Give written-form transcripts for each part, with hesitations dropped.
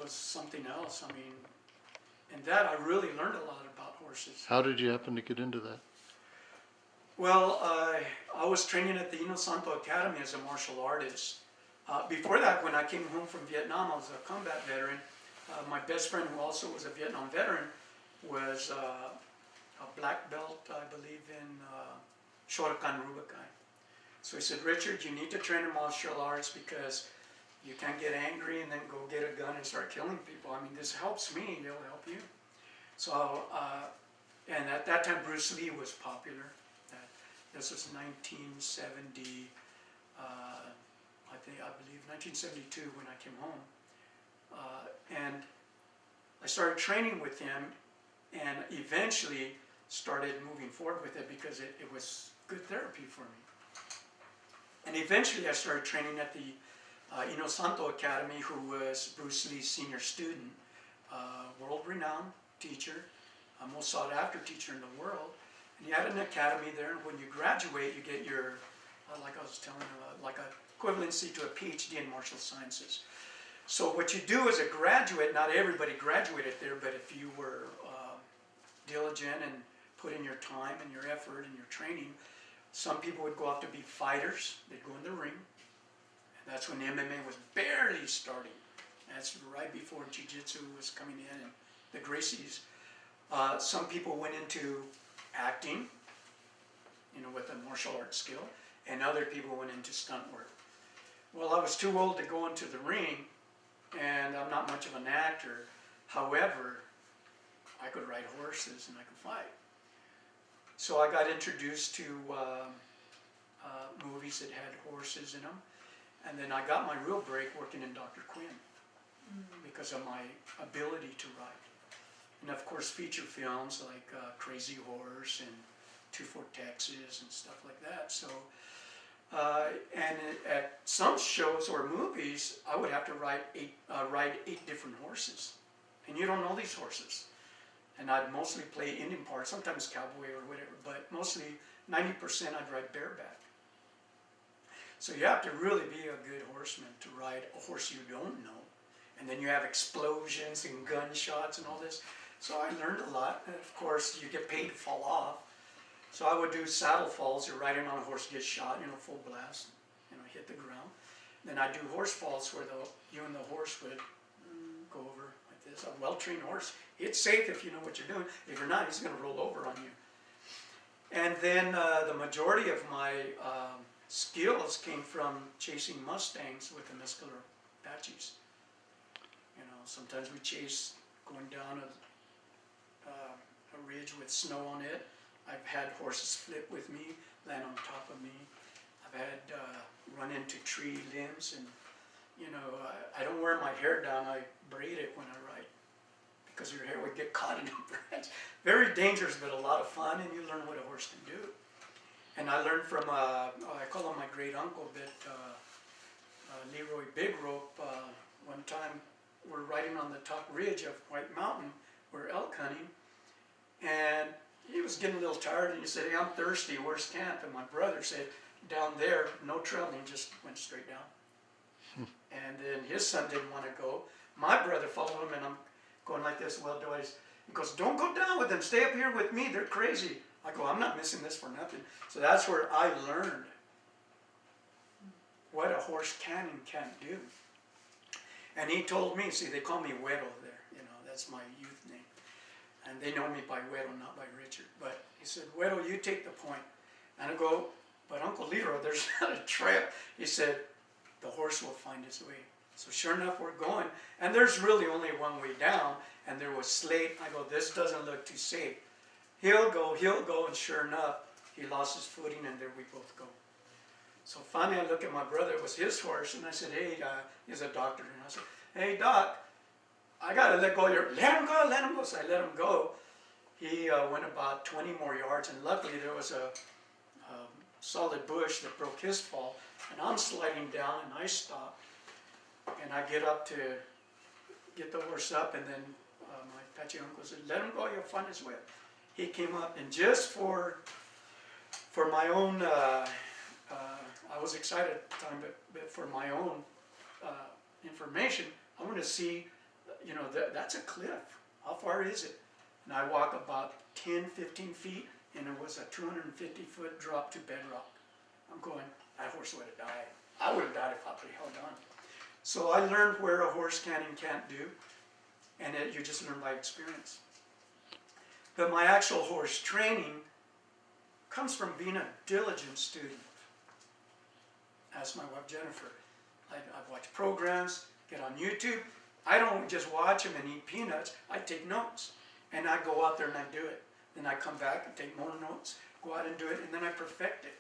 was something else. I mean, in that I really learned a lot about horses. How did you happen to get into that? Well, I was training at the Inosanto Academy as a martial artist. Before that, when I came home from Vietnam, I was a combat veteran. My best friend, who also was a Vietnam veteran, was a black belt, I believe, in Shotokan Rubikai. So he said, Richard, you need to train in martial arts because you can't get angry and then go get a gun and start killing people. I mean, this helps me, it'll help you. So, and at that time, Bruce Lee was popular. This was 1970, I believe 1972 when I came home. And I started training with him and eventually started moving forward with it because it was good therapy for me. And eventually I started training at the Inosanto Academy, who was Bruce Lee's senior student, world-renowned teacher, most sought-after teacher in the world. And he had an academy there, and when you graduate, you get your, like I was telling you, like a equivalency to a PhD in martial sciences. So what you do as a graduate, not everybody graduated there, but if you were diligent and put in your time and your effort and your training, some people would go off to be fighters. They'd go in the ring. And that's when MMA was barely starting. That's right before Jiu-Jitsu was coming in and the Gracies. Some people went into acting, with a martial arts skill, and other people went into stunt work. Well, I was too old to go into the ring, and I'm not much of an actor. However, I could ride horses and I could fight. So I got introduced to movies that had horses in them, and then I got my real break working in Dr. Quinn because of my ability to ride. And of course feature films like Crazy Horse and 2 Fort Texas and stuff like that. So, and at some shows or movies, I would have to ride 8 different horses. And you don't know these horses. And I'd mostly play Indian parts, sometimes cowboy or whatever, but mostly 90% I'd ride bareback. So you have to really be a good horseman to ride a horse you don't know. And then you have explosions and gunshots and all this. So I learned a lot, and of course you get paid to fall off. So I would do saddle falls. You're riding on a horse, get shot, full blast, hit the ground. Then I do horse falls where you and the horse would go over like this. A well-trained horse, it's safe if you know what you're doing. If you're not, he's going to roll over on you. And then the majority of my skills came from chasing Mustangs with the Mescal Apaches. Sometimes we chase going down a ridge with snow on it. I've had horses flip with me, land on top of me. I've had run into tree limbs, and I don't wear my hair down. I braid it when I ride because your hair would get caught in the branch. Very dangerous, but a lot of fun, and you learn what a horse can do. And I learned from I call him my great uncle, but Leroy Big Rope. One time we're riding on the top ridge of White Mountain. We're elk hunting, and he was getting a little tired, and he said, hey, I'm thirsty, where's camp? And my brother said, down there, no traveling, just went straight down. And then his son didn't want to go. My brother followed him, and I'm going like this, well, he goes, don't go down with them, stay up here with me, they're crazy. I go, I'm not missing this for nothing. So that's where I learned what a horse can and can't do. And he told me, see, they call me Güero there, that's my youth name. And they know me by Güero, not by Richard. But he said, Güero, you take the point. And I go, but Uncle Leroy, there's not a trail. He said, the horse will find his way. So sure enough, we're going. And there's really only one way down, and there was slate. I go, this doesn't look too safe. He'll go, and sure enough, he lost his footing, and there we both go. So finally, I look at my brother. It was his horse, and I said, hey, he's a doctor. And I said, hey, Doc, I got to let go of your, let him go, let him go. So I let him go. He went about 20 more yards, and luckily there was a solid bush that broke his fall, and I'm sliding down, and I stop, and I get up to get the horse up, and then my Apache uncle said, let him go, you'll find his way. He came up, and just for my own, I was excited at the time, but for my own information, I want to see, you know, that's a cliff. How far is it? And I walk about 10, 15 feet, and it was a 250-foot drop to bedrock. I'm going, that horse would have died. I would have died if I would have held on. So I learned where a horse can and can't do, and you just learn by experience. But my actual horse training comes from being a diligent student. Ask my wife Jennifer. I've watched programs, get on YouTube. I don't just watch them and eat peanuts. I take notes, and I go out there and I do it. Then I come back and take more notes, go out and do it, and then I perfect it.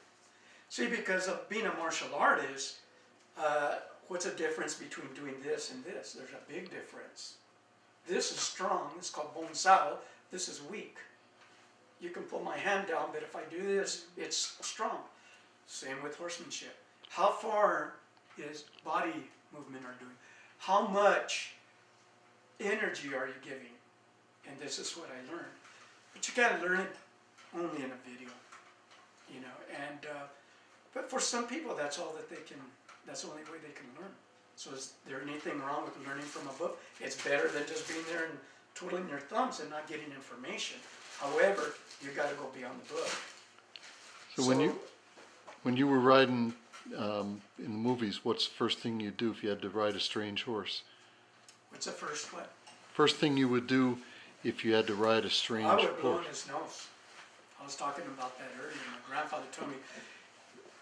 See, because of being a martial artist, what's the difference between doing this and this? There's a big difference. This is strong. It's called bone saddle. This is weak. You can pull my hand down, but if I do this, it's strong. Same with horsemanship. How far is body movement are doing? How much energy are you giving? And this is what I learned. But you can't learn it only in a video, you know. And but for some people, that's all that they can. That's the only way they can learn. So is there anything wrong with learning from a book? It's better than just being there and twiddling your thumbs and not getting information. However, you got to go beyond the book. So when you were riding in the movies, what's the first thing you'd do if you had to ride a strange horse? What's the first what? First thing you would do if you had to ride a strange horse? I would blow in his nose. I was talking about that earlier. My grandfather told me,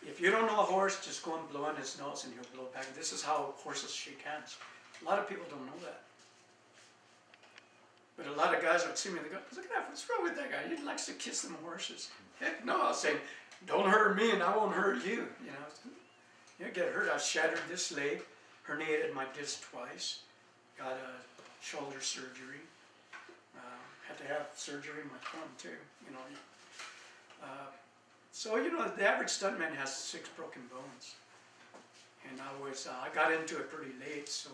if you don't know a horse, just go and blow in his nose and he'll blow back. This is how horses shake hands. A lot of people don't know that. But a lot of guys would see me and they go, look at that, what's wrong with that guy? He likes to kiss them horses. Heck no, I was saying, don't hurt me and I won't hurt you. You know, you get hurt. I shattered this leg, herniated my disc twice, got a shoulder surgery, had to have surgery in my thumb too, you know. So, you know, the average stuntman has 6 broken bones. And I got into it pretty late, so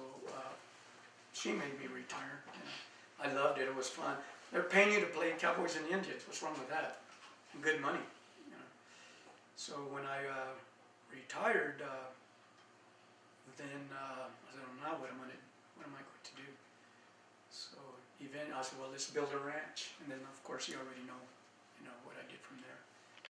she made me retire. You know. I loved it, it was fun. They're paying you to play cowboys and Indians, what's wrong with that? And good money, you know. So when I retired, then I said, well, now what am I going to do? So I said, well, let's build a ranch. And then of course you already know, what I did from there.